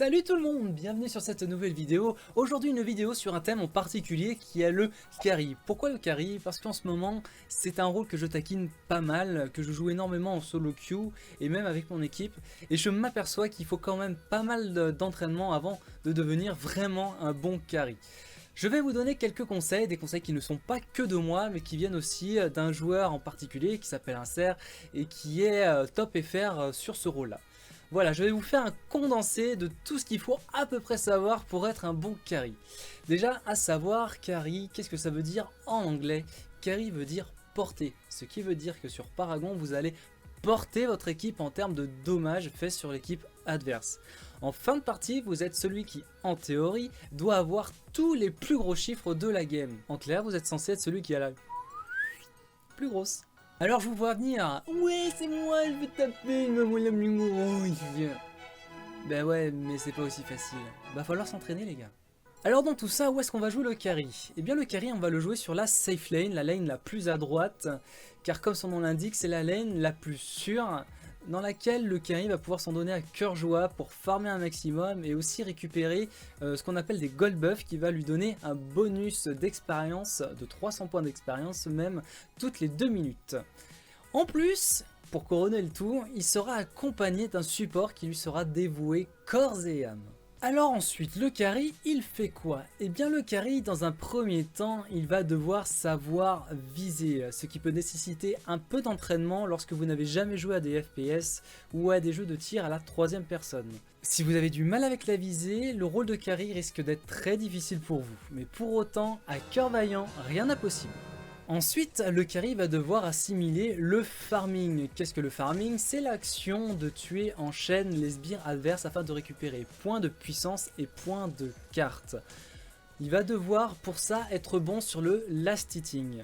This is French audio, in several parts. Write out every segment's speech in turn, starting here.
Salut tout le monde, bienvenue sur cette nouvelle vidéo. Aujourd'hui une vidéo sur un thème en particulier qui est le carry. Pourquoi le carry? Parce qu'en ce moment c'est un rôle que je taquine pas mal, que je joue énormément en solo queue et même avec mon équipe. Et je m'aperçois qu'il faut quand même pas mal d'entraînement avant de devenir vraiment un bon carry. Je vais vous donner quelques conseils, des conseils qui ne sont pas que de moi mais qui viennent aussi d'un joueur en particulier qui s'appelle Inser et qui est top FR sur ce rôle là. Voilà, je vais vous faire un condensé de tout ce qu'il faut à peu près savoir pour être un bon carry. Déjà, à savoir, carry, qu'est-ce que ça veut dire en anglais? Carry veut dire porter, ce qui veut dire que sur Paragon, vous allez porter votre équipe en termes de dommages faits sur l'équipe adverse. En fin de partie, vous êtes celui qui, en théorie, doit avoir tous les plus gros chiffres de la game. En clair, vous êtes censé être celui qui a la plus grosse. Alors je vous vois venir, ouais c'est moi, je vais taper, moi la plus grosse. Ben ouais, mais c'est pas aussi facile. Va falloir s'entraîner les gars. Alors dans tout ça, où est-ce qu'on va jouer le carry? Eh bien le carry on va le jouer sur la safe lane, la lane la plus à droite, car comme son nom l'indique, c'est la lane la plus sûre, dans laquelle le carry va pouvoir s'en donner à cœur joie pour farmer un maximum et aussi récupérer ce qu'on appelle des gold buffs qui va lui donner un bonus d'expérience, de 300 points d'expérience même, toutes les 2 minutes. En plus, pour couronner le tout, il sera accompagné d'un support qui lui sera dévoué corps et âme. Alors ensuite, le carry, il fait quoi? Eh bien le carry, dans un premier temps, il va devoir savoir viser, ce qui peut nécessiter un peu d'entraînement lorsque vous n'avez jamais joué à des FPS ou à des jeux de tir à la troisième personne. Si vous avez du mal avec la visée, le rôle de carry risque d'être très difficile pour vous, mais pour autant, à cœur vaillant, rien d'impossible. Ensuite, le carry va devoir assimiler le farming. Qu'est-ce que le farming? C'est l'action de tuer en chaîne les sbires adverses afin de récupérer points de puissance et points de carte. Il va devoir pour ça être bon sur le last hitting.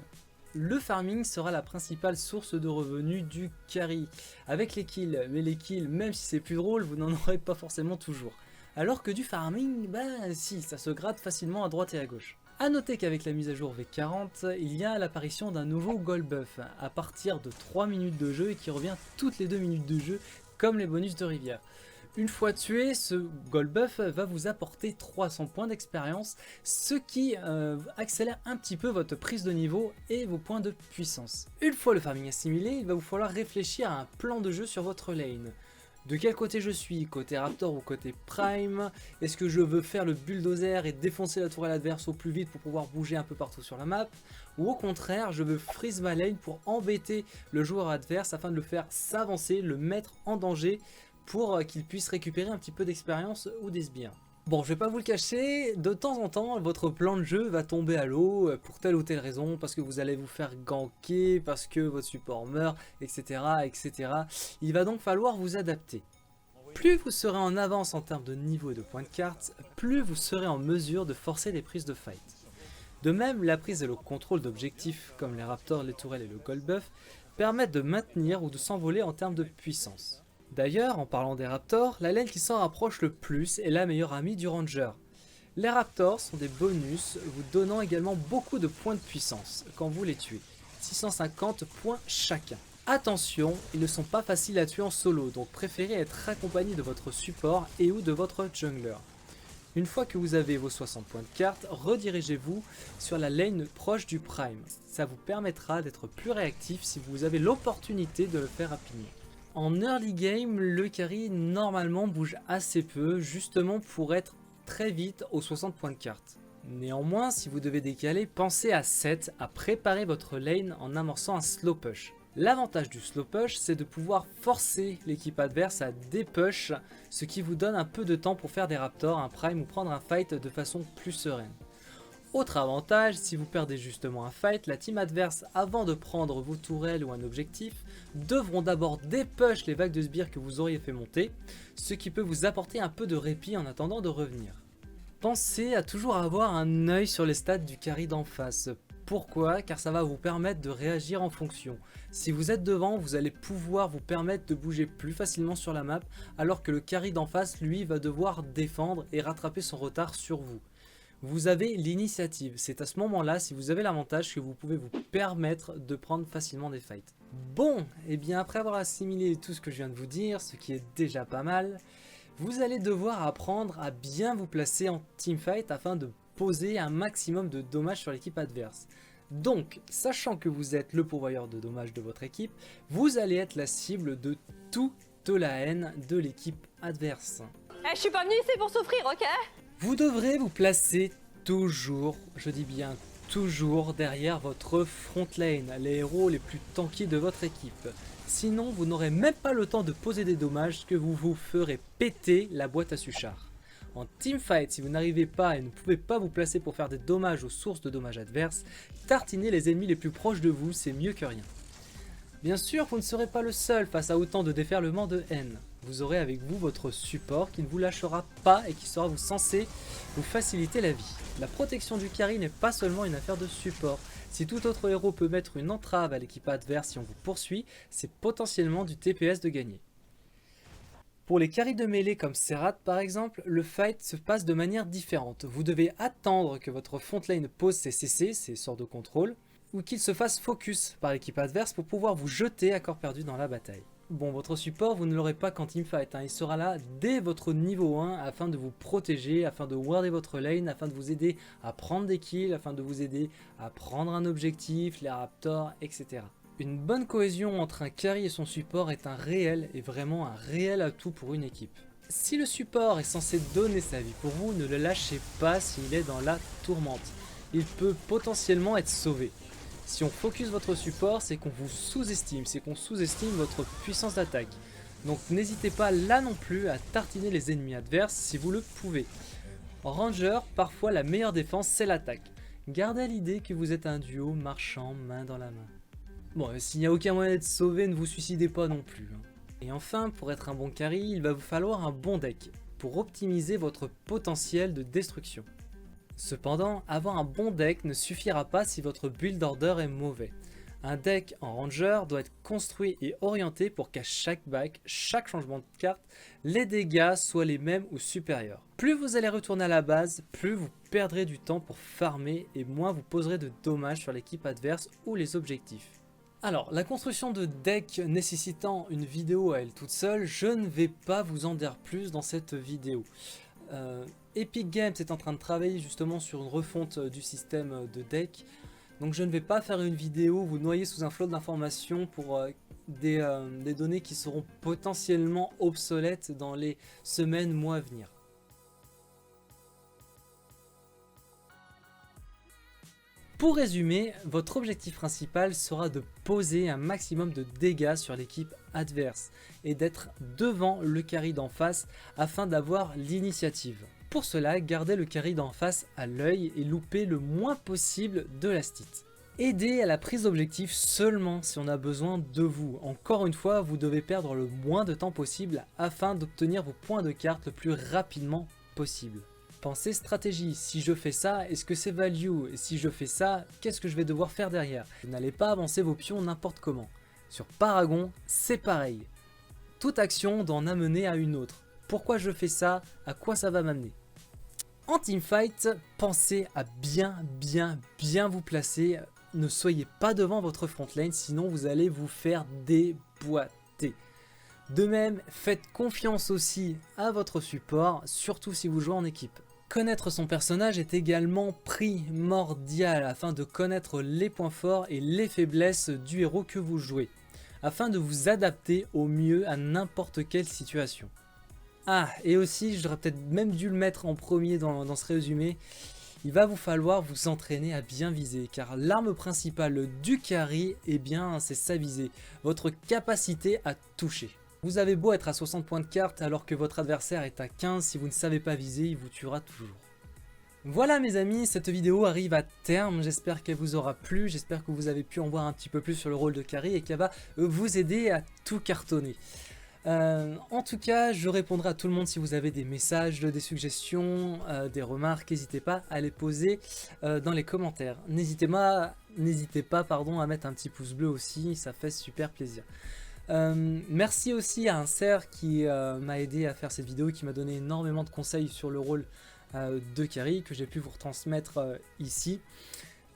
Le farming sera la principale source de revenus du carry. Avec les kills, mais les kills, même si c'est plus drôle, vous n'en aurez pas forcément toujours. Alors que du farming, bah si, ça se gratte facilement à droite et à gauche. A noter qu'avec la mise à jour V40, il y a l'apparition d'un nouveau gold buff à partir de 3 minutes de jeu et qui revient toutes les 2 minutes de jeu comme les bonus de rivière. Une fois tué, ce gold buff va vous apporter 300 points d'expérience, ce qui accélère un petit peu votre prise de niveau et vos points de puissance. Une fois le farming assimilé, il va vous falloir réfléchir à un plan de jeu sur votre lane. De quel côté je suis, côté Raptor ou côté Prime? Est-ce que je veux faire le bulldozer et défoncer la tourelle adverse au plus vite pour pouvoir bouger un peu partout sur la map? Ou au contraire, je veux freeze ma lane pour embêter le joueur adverse afin de le faire s'avancer, le mettre en danger pour qu'il puisse récupérer un petit peu d'expérience ou des sbires? Bon, je vais pas vous le cacher, de temps en temps, votre plan de jeu va tomber à l'eau pour telle ou telle raison, parce que vous allez vous faire ganker, parce que votre support meurt, etc., etc. Il va donc falloir vous adapter. Plus vous serez en avance en termes de niveau et de points de carte, plus vous serez en mesure de forcer les prises de fight. De même, la prise et le contrôle d'objectifs, comme les raptors, les tourelles et le gold buff, permettent de maintenir ou de s'envoler en termes de puissance. D'ailleurs, en parlant des raptors, la lane qui s'en rapproche le plus est la meilleure amie du ranger. Les raptors sont des bonus vous donnant également beaucoup de points de puissance quand vous les tuez, 650 points chacun. Attention, ils ne sont pas faciles à tuer en solo, donc préférez être accompagné de votre support et ou de votre jungler. Une fois que vous avez vos 60 points de carte, redirigez-vous sur la lane proche du prime. Ça vous permettra d'être plus réactif si vous avez l'opportunité de le faire rapidement. En early game, le carry normalement bouge assez peu, justement pour être très vite aux 60 points de carte. Néanmoins, si vous devez décaler, pensez à set, à préparer votre lane en amorçant un slow push. L'avantage du slow push, c'est de pouvoir forcer l'équipe adverse à dépush, ce qui vous donne un peu de temps pour faire des raptors, un prime ou prendre un fight de façon plus sereine. Autre avantage, si vous perdez justement un fight, la team adverse, avant de prendre vos tourelles ou un objectif, devront d'abord dépush les vagues de sbires que vous auriez fait monter, ce qui peut vous apporter un peu de répit en attendant de revenir. Pensez à toujours avoir un œil sur les stats du carry d'en face. Pourquoi? Car ça va vous permettre de réagir en fonction. Si vous êtes devant, vous allez pouvoir vous permettre de bouger plus facilement sur la map, alors que le carry d'en face, lui, va devoir défendre et rattraper son retard sur vous. Vous avez l'initiative, c'est à ce moment-là, si vous avez l'avantage, que vous pouvez vous permettre de prendre facilement des fights. Bon, et bien après avoir assimilé tout ce que je viens de vous dire, ce qui est déjà pas mal, Vous allez devoir apprendre à bien vous placer en teamfight afin de poser un maximum de dommages sur l'équipe adverse. Donc, sachant que vous êtes le pourvoyeur de dommages de votre équipe, vous allez être la cible de toute la haine de l'équipe adverse. Je suis pas venu ici pour souffrir, ok? Vous devrez vous placer toujours, je dis bien toujours, derrière votre front lane, les héros les plus tankés de votre équipe. Sinon, vous n'aurez même pas le temps de poser des dommages que vous vous ferez péter la boîte à Suchard. En teamfight, si vous n'arrivez pas et ne pouvez pas vous placer pour faire des dommages aux sources de dommages adverses, tartiner les ennemis les plus proches de vous, c'est mieux que rien. Bien sûr, vous ne serez pas le seul face à autant de déferlements de haine. Vous aurez avec vous votre support qui ne vous lâchera pas et qui sera censé vous faciliter la vie. La protection du carry n'est pas seulement une affaire de support. Si tout autre héros peut mettre une entrave à l'équipe adverse si on vous poursuit, c'est potentiellement du TPS de gagner. Pour les carries de mêlée comme Serrat par exemple, le fight se passe de manière différente. Vous devez attendre que votre front lane pose ses CC, ses sorts de contrôle, ou qu'il se fasse focus par l'équipe adverse pour pouvoir vous jeter à corps perdu dans la bataille. Bon, votre support, vous ne l'aurez pas qu'en teamfight, il sera là dès votre niveau 1 afin de vous protéger, afin de warder votre lane, afin de vous aider à prendre des kills, afin de vous aider à prendre un objectif, les raptors, etc. Une bonne cohésion entre un carry et son support est un réel et vraiment un réel atout pour une équipe. Si le support est censé donner sa vie pour vous, ne le lâchez pas s'il est dans la tourmente. Il peut potentiellement être sauvé. Si on focus votre support, c'est qu'on vous sous-estime, c'est qu'on sous-estime votre puissance d'attaque. Donc n'hésitez pas là non plus à tartiner les ennemis adverses si vous le pouvez. En ranger, parfois la meilleure défense c'est l'attaque. Gardez à l'idée que vous êtes un duo marchant main dans la main. Bon, s'il n'y a aucun moyen d'être sauvé, ne vous suicidez pas non plus. Et enfin, pour être un bon carry, il va vous falloir un bon deck pour optimiser votre potentiel de destruction. Cependant, avoir un bon deck ne suffira pas si votre build order est mauvais. Un deck en ranger doit être construit et orienté pour qu'à chaque back, chaque changement de carte, les dégâts soient les mêmes ou supérieurs. Plus vous allez retourner à la base, plus vous perdrez du temps pour farmer et moins vous poserez de dommages sur l'équipe adverse ou les objectifs. Alors, la construction de deck nécessitant une vidéo à elle toute seule, je ne vais pas vous en dire plus dans cette vidéo. Epic Games est en train de travailler justement sur une refonte du système de deck, donc je ne vais pas faire une vidéo vous noyer sous un flot d'informations pour des données qui seront potentiellement obsolètes dans les semaines, mois à venir. Pour résumer, votre objectif principal sera de poser un maximum de dégâts sur l'équipe adverse et d'être devant le carry d'en face afin d'avoir l'initiative. Pour cela, gardez le carry d'en face à l'œil et loupez le moins possible de la stit. Aidez à la prise d'objectif seulement si on a besoin de vous. Encore une fois, vous devez perdre le moins de temps possible afin d'obtenir vos points de carte le plus rapidement possible. Pensez stratégie, si je fais ça, est-ce que c'est value? Et si je fais ça, qu'est-ce que je vais devoir faire derrière? Vous n'allez pas avancer vos pions n'importe comment. Sur Paragon, c'est pareil. Toute action doit en amener à une autre. Pourquoi je fais ça? À quoi ça va m'amener? En teamfight, pensez à bien vous placer. Ne soyez pas devant votre front lane, sinon vous allez vous faire déboîter. De même, faites confiance aussi à votre support, surtout si vous jouez en équipe. Connaître son personnage est également primordial afin de connaître les points forts et les faiblesses du héros que vous jouez, afin de vous adapter au mieux à n'importe quelle situation. Ah, et aussi, j'aurais peut-être même dû le mettre en premier dans ce résumé, il va vous falloir vous entraîner à bien viser, car l'arme principale du carry, eh bien, c'est sa visée, votre capacité à toucher. Vous avez beau être à 60 points de carte alors que votre adversaire est à 15, si vous ne savez pas viser, il vous tuera toujours. Voilà mes amis, cette vidéo arrive à terme, j'espère qu'elle vous aura plu, j'espère que vous avez pu en voir un petit peu plus sur le rôle de carry et qu'elle va vous aider à tout cartonner. En tout cas, je répondrai à tout le monde si vous avez des messages, des suggestions, des remarques, n'hésitez pas à les poser dans les commentaires. N'hésitez pas à mettre un petit pouce bleu aussi, ça fait super plaisir. Merci aussi à un cerf qui m'a aidé à faire cette vidéo, qui m'a donné énormément de conseils sur le rôle de carry que j'ai pu vous retransmettre ici.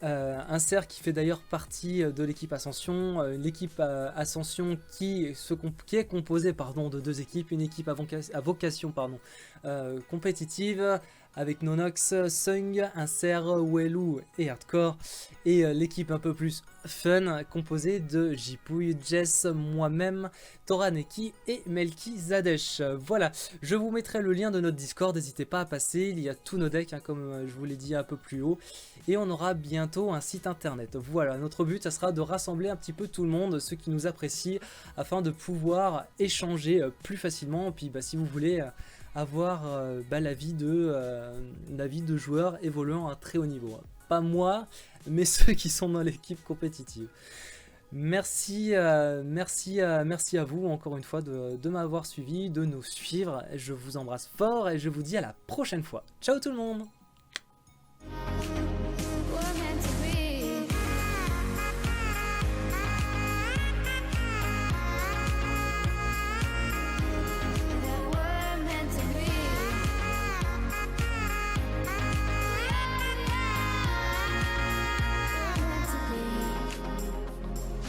Un cerf qui fait d'ailleurs partie de l'équipe Ascension, l'équipe Ascension qui est composée de deux équipes, une équipe à vocation compétitive avec Nonox, Sung, un cerf, Welu et Hardcore, et l'équipe un peu plus fun composée de Jipouille, Jess, moi-même, Toraneki et Melki Zadesh. Voilà, je vous mettrai le lien de notre Discord, n'hésitez pas à passer, il y a tous nos decks comme je vous l'ai dit un peu plus haut, et on aura bientôt un site internet. Voilà, notre but ça sera de rassembler un petit peu tout le monde, ceux qui nous apprécient, afin de pouvoir échanger plus facilement, puis si vous voulez avoir l'avis de joueurs évoluant à très haut niveau. Pas moi, mais ceux qui sont dans l'équipe compétitive. Merci à vous encore une fois de m'avoir suivi, de nous suivre. Je vous embrasse fort et je vous dis à la prochaine fois. Ciao tout le monde!